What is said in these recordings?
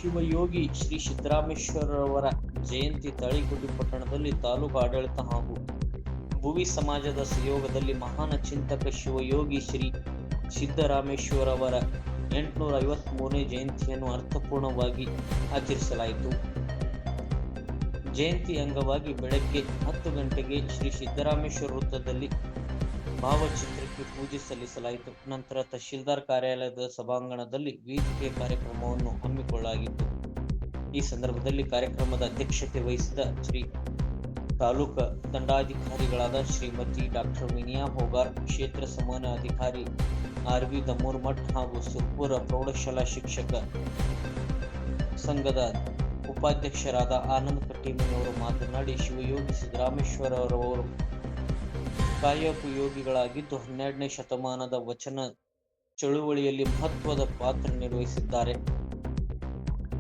ಶಿವಯೋಗಿ ಶ್ರೀ ಸಿದ್ದರಾಮೇಶ್ವರವರ ಜಯಂತಿ ತಾಳಿಕೋಟೆ ಪಟ್ಟಣದಲ್ಲಿ ತಾಲೂಕು ಆಡಳಿತ ಹಾಗೂ ಭುವಿ ಸಮಾಜದ ಸಹಯೋಗದಲ್ಲಿ ಮಹಾನ್ ಚಿಂತಕ ಶಿವಯೋಗಿ ಶ್ರೀ ಸಿದ್ದರಾಮೇಶ್ವರವರ 853ನೇ ಜಯಂತಿಯನ್ನು ಅರ್ಥಪೂರ್ಣವಾಗಿ ಆಚರಿಸಲಾಯಿತು. ಜಯಂತಿ ಅಂಗವಾಗಿ ಬೆಳಗ್ಗೆ 10 ಗಂಟೆಗೆ ಶ್ರೀ ಸಿದ್ದರಾಮೇಶ್ವರ ವೃತ್ತದಲ್ಲಿ ಭಾವಚಿತ್ರಕ್ಕೆ ಪೂಜೆ ಸಲ್ಲಿಸಲಾಯಿತು. ನಂತರ ತಹಶೀಲ್ದಾರ್ ಕಾರ್ಯಾಲಯದ ಸಭಾಂಗಣದಲ್ಲಿ ವೇದಿಕೆ ಕಾರ್ಯಕ್ರಮವನ್ನು ಹಮ್ಮಿಕೊಳ್ಳಲಾಗಿತ್ತು. ಈ ಸಂದರ್ಭದಲ್ಲಿ ಕಾರ್ಯಕ್ರಮದ ಅಧ್ಯಕ್ಷತೆ ವಹಿಸಿದ ಶ್ರೀ ತಾಲೂಕು ದಂಡಾಧಿಕಾರಿಗಳಾದ ಶ್ರೀಮತಿ ಡಾಕ್ಟರ್ ವಿನಿಯಾ ಹೋಗಾರ್, ಕ್ಷೇತ್ರ ಸಮನ್ವಯ ಅಧಿಕಾರಿ ಆರ್.ವಿ. ದಮ್ಮೂರ್ಮಠ್ ಹಾಗೂ ಸುರ್ಪುರ ಪ್ರೌಢಶಾಲಾ ಶಿಕ್ಷಕ ಸಂಘದ ಉಪಾಧ್ಯಕ್ಷರಾದ ಆನಂದ್ ಕಟ್ಟಿಮನಿಯವರು ಮಾತನಾಡಿ, ಶಿವಯೋಗಿ ಸಿದ್ದರಾಮೇಶ್ವರರವರು ಕಾಯೋಪಯೋಗಿಗಳಾಗಿದ್ದು 12ನೇ ಶತಮಾನದ ವಚನ ಚಳುವಳಿಯಲ್ಲಿ ಮಹತ್ವದ ಪಾತ್ರ ನಿರ್ವಹಿಸಿದ್ದಾರೆ.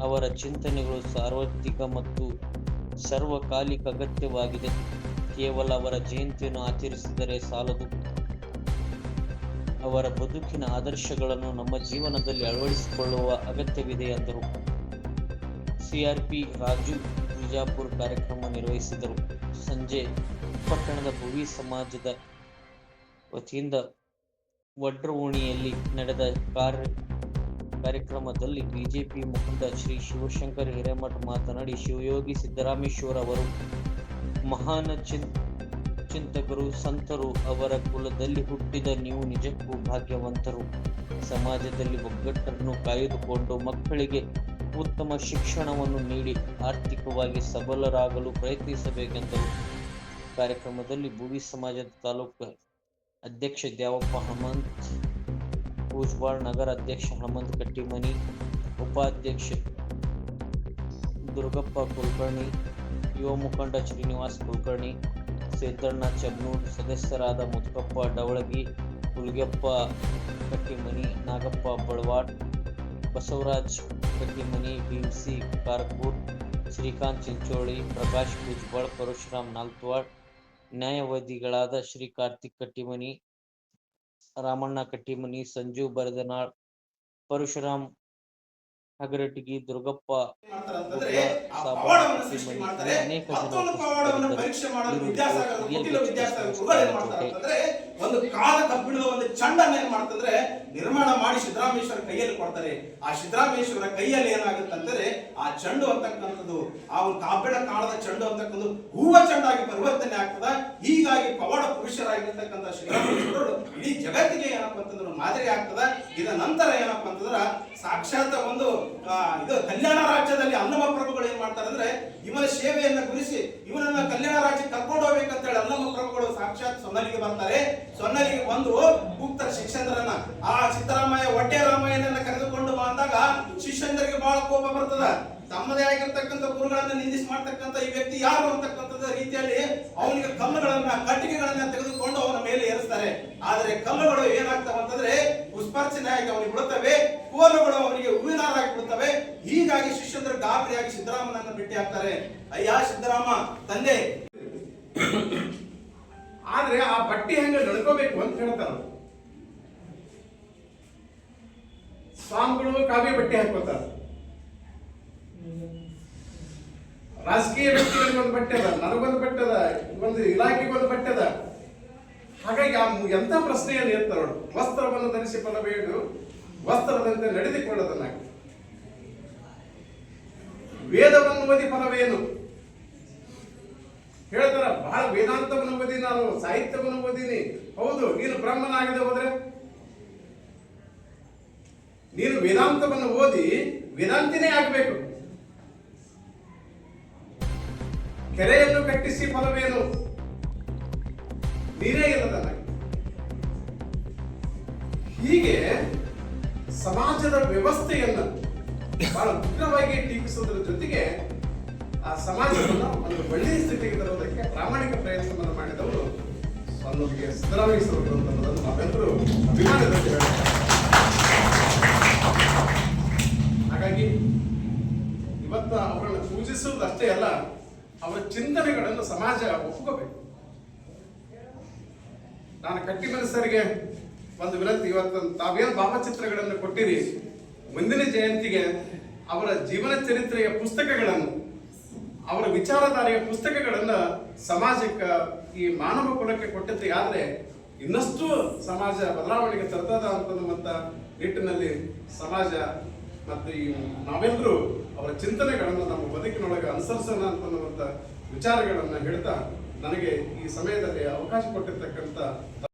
ಅವರ ಚಿಂತನೆಗಳು ಸಾರ್ವತ್ರಿಕ ಮತ್ತು ಸರ್ವಕಾಲಿಕ ಅಗತ್ಯವಾಗಿದೆ. ಕೇವಲ ಅವರ ಜಯಂತಿಯನ್ನು ಆಚರಿಸಿದರೆ ಸಾಲದು, ಅವರ ಬದುಕಿನ ಆದರ್ಶಗಳನ್ನು ನಮ್ಮ ಜೀವನದಲ್ಲಿ ಅಳವಡಿಸಿಕೊಳ್ಳುವ ಅಗತ್ಯವಿದೆ ಎಂದರು. ಸಿಆರ್ಪಿ ರಾಜು ಬಿಜಾಪುರ್ ಕಾರ್ಯಕ್ರಮ ನಿರ್ವಹಿಸಿದರು. ಸಂಜೆ ಪಟ್ಟಣದ ಭುವಿ ಸಮಾಜದ ವತಿಯಿಂದ ವಡ್ರಓಣಿಯಲ್ಲಿ ನಡೆದ ಕಾರ್ಯಕ್ರಮದಲ್ಲಿ ಬಿಜೆಪಿ ಮುಖಂಡ ಶ್ರೀ ಶಿವಶಂಕರ್ ಹಿರೇಮಠ ಮಾತನಾಡಿ, ಶಿವಯೋಗಿ ಸಿದ್ದರಾಮೇಶ್ವರ ಅವರು ಮಹಾನ್ ಚಿಂತಕರು, ಸಂತರು. ಅವರ ಕುಲದಲ್ಲಿ ಹುಟ್ಟಿದ ನೀವು ನಿಜಕ್ಕೂ ಭಾಗ್ಯವಂತರು. ಸಮಾಜದಲ್ಲಿ ಒಗ್ಗಟ್ಟನ್ನು ಕಾಯ್ದುಕೊಂಡು ಮಕ್ಕಳಿಗೆ ಉತ್ತಮ ಶಿಕ್ಷಣವನ್ನು ನೀಡಿ ಆರ್ಥಿಕವಾಗಿ ಸಬಲರಾಗಲು ಪ್ರಯತ್ನಿಸಬೇಕೆಂದರು. ಕಾರ್ಯಕ್ರಮದಲ್ಲಿ ಭುವಿ ಸಮಾಜದ ತಾಲೂಕು ಅಧ್ಯಕ್ಷ ದ್ಯಾವಪ್ಪ ಹನುಮಂತ್ ಕೂಜ್ಬಾಳ್, ನಗರ ಅಧ್ಯಕ್ಷ ಹನುಮಂತ್ ಕಟ್ಟಿಮನಿ, ಉಪಾಧ್ಯಕ್ಷ ದುರ್ಗಪ್ಪ ಕುಲಕರ್ಣಿ, ಯುವ ಮುಖಂಡ ಶ್ರೀನಿವಾಸ್ ಕುಲಕರ್ಣಿ, ಸಿದ್ದಣ್ಣ ಚಬ್ನೂರ್, ಸದಸ್ಯರಾದ ಮುತ್ತಪ್ಪ ಡವಳಗಿ, ಹುಲ್ಗೆಪ್ಪ ಕಟ್ಟಿಮನಿ, ನಾಗಪ್ಪ ಬಳವಾಟ್, ಬಸವರಾಜ್ ಕಟ್ಟಿಮನಿ, ಭೀಮ್ಸಿ ಕಾರ್ಕೂರ್, ಶ್ರೀಕಾಂತ್ ಚಿಂಚೋಳಿ, ಪ್ರಕಾಶ್ ಕೂಜ್ಬಾಳ್, ಪರಶುರಾಮ್ ನಾಲ್ತ್ವಾಳ್, ನ್ಯಾಯವಾದಿಗಳಾದ ಶ್ರೀ ಕಾರ್ತಿಕ್ ಕಟ್ಟಿಮನಿ, ರಾಮಣ್ಣ ಕಟ್ಟಿಮನಿ, ಸಂಜು ಬರದನಾಳ್, ಪರಶುರಾಮ್ ಹಗರಟಗಿ, ದುರ್ಗಪ್ಪ ಅನೇಕ ಒಂದು ಕಾಲ ಕಬ್ಬಿಣದ ಒಂದು ಚಂಡನ್ನ ಏನ್ ಮಾಡ್ತಂದ್ರೆ ನಿರ್ಮಾಣ ಮಾಡಿ ಸಿದ್ದರಾಮೇಶ್ವರ ಕೈಯಲ್ಲಿ ಕೊಡ್ತಾರೆ. ಆ ಸಿದ್ದರಾಮೇಶ್ವರ ಕೈಯಲ್ಲಿ ಏನಾಗುತ್ತಂದ್ರೆ ಆ ಚೆಂಡು ಅಂತಕ್ಕಂಥದ್ದು ಆ ಒಂದು ಕಬ್ಬಿಣ ಕಾಳದ ಚೆಂಡು ಅಂತಕ್ಕಂಥದ್ದು ಹೂವ ಚೆಂಡಾಗಿ ಪರಿವರ್ತನೆ ಆಗ್ತದ. ಹೀಗಾಗಿ ಪವಾಡ ಪುರುಷರಾಗಿರ್ತಕ್ಕಂಥ ಸಿದ್ದರಾಮೇಶ್ವರರು ಇಡೀ ಜಗತ್ತಿಗೆ ಏನಪ್ಪಾ ಅಂತಂದ್ರೆ ಮಾದರಿ ಆಗ್ತದ. ಇದರ ನಂತರ ಏನಪ್ಪಾ ಅಂತಂದ್ರ ಸಾಕ್ಷಾತ್ ಒಂದು ಇದು ಕಲ್ಯಾಣ ರಾಜ್ಯದಲ್ಲಿ ಅಲ್ಲಮ ಪ್ರಭುಗಳು ಏನ್ ಮಾಡ್ತಾರೆ ಅಂದ್ರೆ ಇವನ ಸೇವೆಯನ್ನ ಗುರಿಸಿ ಇವನನ್ನ ಕಲ್ಯಾಣ ರಾಜ್ಯಕ್ಕೆ ಕರ್ಕೊಂಡು ಹೋಗ್ಬೇಕಂತ ಹೇಳಿ ಅಲ್ಲಮ ಪ್ರಭುಗಳು ಸಾಕ್ಷಾತ್ ಸೊನ್ನಲಿಗೆ ಬರ್ತಾರೆ. ಸೊನ್ನಲಿಗೆ ಬಂದು ಕೂಗ್ತಾರೆ ಶಿಷ್ಯಂದ್ರನ್ನ. ಆ ಸಿದ್ದರಾಮಯ್ಯ ಒಡ್ಡೆ ರಾಮಯ್ಯನನ್ನ ಕರೆದುಕೊಂಡು ಬಂದಾಗ ಶಿಷ್ಯಂದ್ರಿಗೆ ಬಹಳ ಕೋಪ ಬರ್ತದ. ತಮ್ಮದೇ ಆಗಿರ್ತಕ್ಕಂಥ ಗುರುಗಳನ್ನ ನಿಂದಿಸಿ ಮಾಡ್ತಕ್ಕಂಥ ಈ ವ್ಯಕ್ತಿ ಯಾರು ಅಂತಕ್ಕಂಥದ್ದು ರೀತಿಯಲ್ಲಿ ಅವನಿಗೆ ಕಲ್ಲುಗಳನ್ನ ಕಟ್ಟಿಗೆಗಳನ್ನ ತೆಗೆದುಕೊಂಡು ಅವನ ಮೇಲೆ ಏರಿಸ್ತಾರೆ. ಆದ್ರೆ ಕಲ್ಲುಗಳು ಏನಾಗ್ತವಂತಂದ್ರೆ ಪುಷ್ಪಾರ್ಚನೆಯಾಗಿ ಅವನಿಗೆ ಬಿಡುತ್ತವೆ, ಕೋಲುಗಳು ಅವನಿಗೆ ಹೂವಿನಾರಾಗಿ ಬಿಡುತ್ತವೆ. ಹೀಗಾಗಿ ಶಿಷ್ಯಂದ್ರ ಗಾಬರಿಯಾಗಿ ಸಿದ್ದರಾಮನನ್ನ ಭೇಟಿ ಆಗ್ತಾರೆ. ಅಯ್ಯ ಸಿದ್ದರಾಮ ತಂದೆ, ಆದ್ರೆ ಆ ಬಟ್ಟೆ ಹೆಂಗ ನಡ್ಕೋಬೇಕು ಅಂತ ಹೇಳ್ತಾರ. ಸ್ವಾಮಿಗಳು ಕಾವಿ ಬಟ್ಟೆ ಹಾಕೋತಾರ, ರಾಜಕೀಯ ವ್ಯಕ್ತಿಗಳಿಗೆ ಒಂದು ಬಟ್ಟೆ ಅದ, ನನಗೊಂದು ಬಟ್ಟೆ ಅದ, ಒಂದು ಇಲಾಖೆಗೆ ಒಂದು ಬಟ್ಟೆ ಅದ. ಹಾಗಾಗಿ ಆ ಎಂತ ಪ್ರಶ್ನೆಯನ್ನು ಎತ್ತಾರ. ವಸ್ತ್ರವನ್ನು ಧರಿಸಿ ಫಲಬೇಡು, ವಸ್ತ್ರದಂತೆ ನಡೆದುಕೊಳ್ಳೋದನ್ನ. ವೇದವನ್ನು ಓದಿ ಫಲವೇನು ಹೇಳ್ತಾರ. ಬಹಳ ವೇದಾಂತವನ್ನು ಓದಿ, ನಾನು ಸಾಹಿತ್ಯವನ್ನು ಓದಿನಿ. ಹೌದು, ನೀನು ಬ್ರಹ್ಮನಾಗದೆ ಹೋದ್ರೆ, ನೀನು ವೇದಾಂತವನ್ನು ಓದಿ ವೇದಾಂತಿನೇ ಆಗಬೇಕು. ಕೆರೆಯನ್ನು ಕಟ್ಟಿಸಿ ಫಲವೇನು, ನೀರೇ ಇಲ್ಲದಲ್ಲ. ಹೀಗೆ ಸಮಾಜದ ವ್ಯವಸ್ಥೆಯನ್ನು ಬಹಳ ಉಗ್ರವಾಗಿ ಟೀಕಿಸುವುದರ ಜೊತೆಗೆ ಆ ಸಮಾಜವನ್ನು ಒಂದು ಒಳ್ಳೆಯ ಸ್ಥಿತಿಗೆ ತರುವುದಕ್ಕೆ ಪ್ರಾಮಾಣಿಕ ಪ್ರಯತ್ನವನ್ನು ಮಾಡಿದವರು ಸ್ವಾಮಿಗೆ ಸಿದ್ದರಾಮೇಶ್ವರರು ಅನ್ನೋದನ್ನು ನಾವೆಲ್ಲರೂ ಅಭಿಮಾನದಲ್ಲಿ ಹೇಳ್ತಾರೆ. ಹಾಗಾಗಿ ಇವತ್ತು ಅವರನ್ನು ಪೂಜಿಸುವುದಷ್ಟೇ ಅಲ್ಲ, ಅವರ ಚಿಂತನೆಗಳನ್ನು ಸಮಾಜ ಒಪ್ಕೋಬೇಕು. ನಾನು ಕಟ್ಟಿಮನಸ್ಸರಿಗೆ ಒಂದು ವಿನಂತಿ, ಇವತ್ತು ತಾವೇನು ಭಾವಚಿತ್ರಗಳನ್ನು ಕೊಟ್ಟಿರಿ, ಮುಂದಿನ ಜಯಂತಿಗೆ ಅವರ ಜೀವನ ಚರಿತ್ರೆಯ ಪುಸ್ತಕಗಳನ್ನು, ಅವರ ವಿಚಾರಧಾರೆಯ ಪುಸ್ತಕಗಳನ್ನ ಸಮಾಜಕ್ಕೆ, ಈ ಮಾನವ ಕುಲಕ್ಕೆ ಕೊಟ್ಟಿದ್ದೆ ಆದ್ರೆ ಇನ್ನಷ್ಟು ಸಮಾಜ ಬದಲಾವಣೆಗೆ ತರ್ತದ ಅಂತನ್ನುವಂತ ನಿಟ್ಟಿನಲ್ಲಿ ಸಮಾಜ ಮತ್ತು ಈ ನಾವೆಲ್ಲರೂ ಅವರ ಚಿಂತನೆಗಳನ್ನು ನಮ್ಮ ಬದುಕಿನೊಳಗೆ ಅನುಸರಿಸೋಣ ಅಂತನ್ನುವಂತ ವಿಚಾರಗಳನ್ನ ಹೇಳ್ತಾ ನನಗೆ ಈ ಸಮಯದಲ್ಲಿ ಅವಕಾಶ ಕೊಟ್ಟಿರ್ತಕ್ಕಂಥ